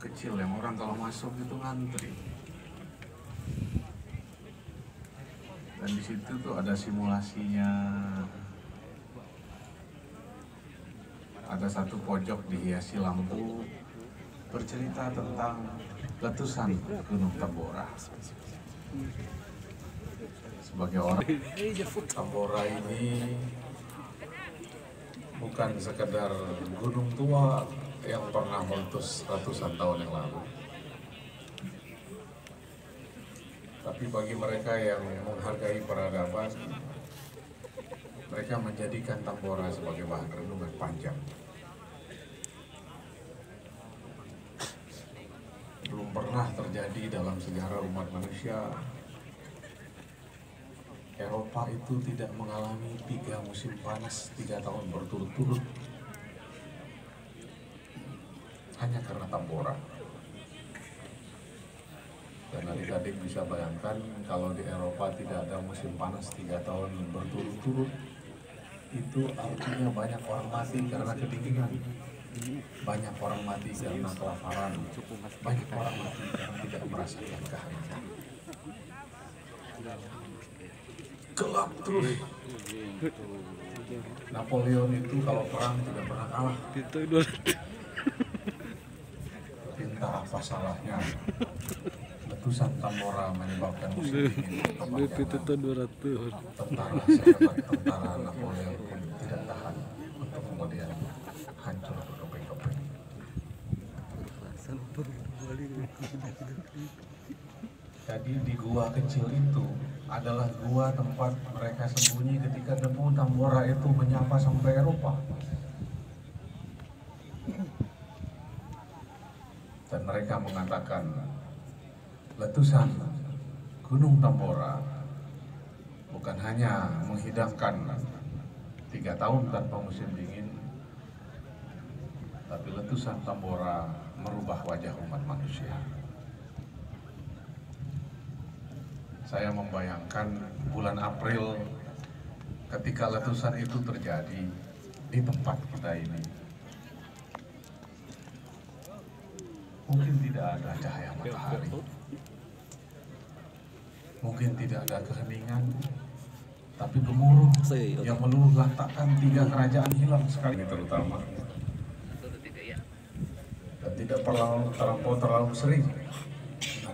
kecil yang orang kalau masuk itu ngantri. Dan di situ tuh ada simulasinya. Ada satu pojok dihiasi lampu bercerita tentang letusan Gunung Tambora. Sebagai orang, Tambora ini bukan sekedar gunung tua yang pernah meletus ratusan tahun yang lalu. Tapi bagi mereka yang menghargai peradaban, mereka menjadikan Tambora sebagai bahan renungan panjang. Belum pernah terjadi dalam sejarah umat manusia, Eropa itu tidak mengalami 3 musim panas 3 tahun berturut-turut hanya karena Tambora. Dan adik-adik bisa bayangkan kalau di Eropa tidak ada musim panas 3 tahun berturut-turut, itu artinya banyak orang mati karena kedinginan, banyak orang mati karena kelaparan, banyak orang mati karena tidak merasakan kehangatan. Gelap terus. Napoleon itu kalau perang tidak pernah kalah. Entah apa salahnya letusan Tambora menyebabkan musim ini. Tentara Napoleon pun tidak tahan untuk kemudian hancur berkeping-keping. Jadi di gua kecil itu adalah gua tempat mereka sembunyi ketika debu Tambora itu menyapa sampai Eropa. Dan mereka mengatakan letusan Gunung Tambora bukan hanya menghidangkan 3 tahun tanpa musim dingin, tapi letusan Tambora merubah wajah umat manusia. Saya membayangkan bulan April ketika letusan itu terjadi di tempat kita ini. Mungkin tidak ada cahaya matahari, mungkin tidak ada keheningan, tapi gemuruh yang meluluh lantakkan 3 kerajaan hilang sekali terutama. Dan tidak terlalu sering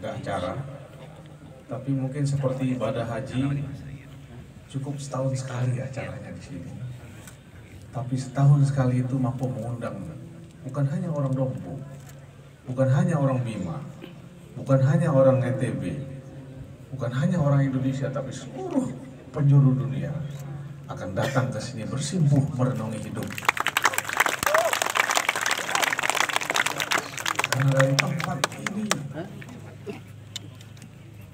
ada acara. Tapi mungkin seperti ibadah haji, cukup setahun sekali acaranya di sini. Tapi setahun sekali itu mampu mengundang bukan hanya orang Dompu, bukan hanya orang Bima, bukan hanya orang NTB, bukan hanya orang Indonesia, tapi seluruh penjuru dunia akan datang ke sini bersimpuh merenungi hidup. Karena dari tempat ini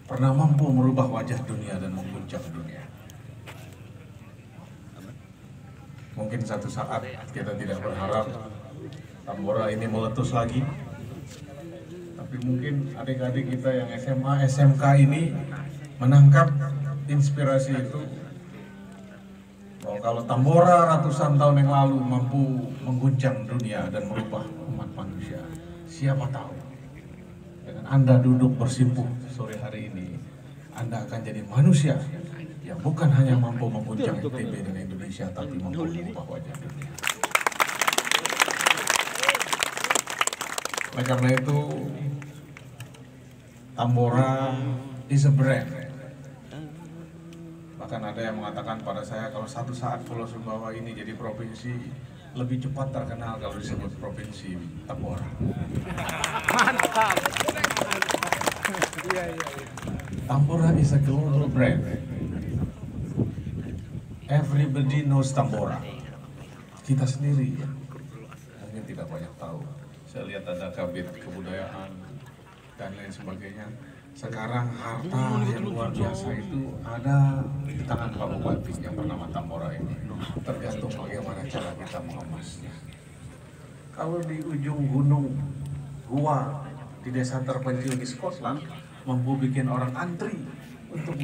pernah mampu merubah wajah dunia dan mengguncang dunia. Mungkin satu saat kita tidak berharap Tambora ini meletus lagi, tapi mungkin adik-adik kita yang SMA, SMK ini menangkap inspirasi itu, bahwa kalau Tambora ratusan tahun yang lalu mampu mengguncang dunia dan merubah umat manusia, siapa tahu dengan Anda duduk bersimpuh sore hari ini, Anda akan jadi manusia yang bukan hanya mampu mengguncang NTB dan Indonesia, tapi mampu mengubah wajah dunia. Oleh karena itu, Tambora is a brand. Bahkan ada yang mengatakan pada saya, kalau satu saat Pulau Sumbawa ini jadi provinsi, lebih cepat terkenal kalau disebut provinsi Tambora. Mantap. Tambora is a global brand. Everybody knows Tambora. Kita sendiri mungkin tidak banyak tahu. Saya lihat ada kabin kebudayaan dan lain sebagainya. Sekarang harta yang luar biasa itu ada di tangan Pak Bupati yang bernama Tambora ini. Tergantung bagaimana cara kita mengemasnya. Kalau di ujung gunung gua di desa terpencil di Scotland mampu bikin orang antri untuk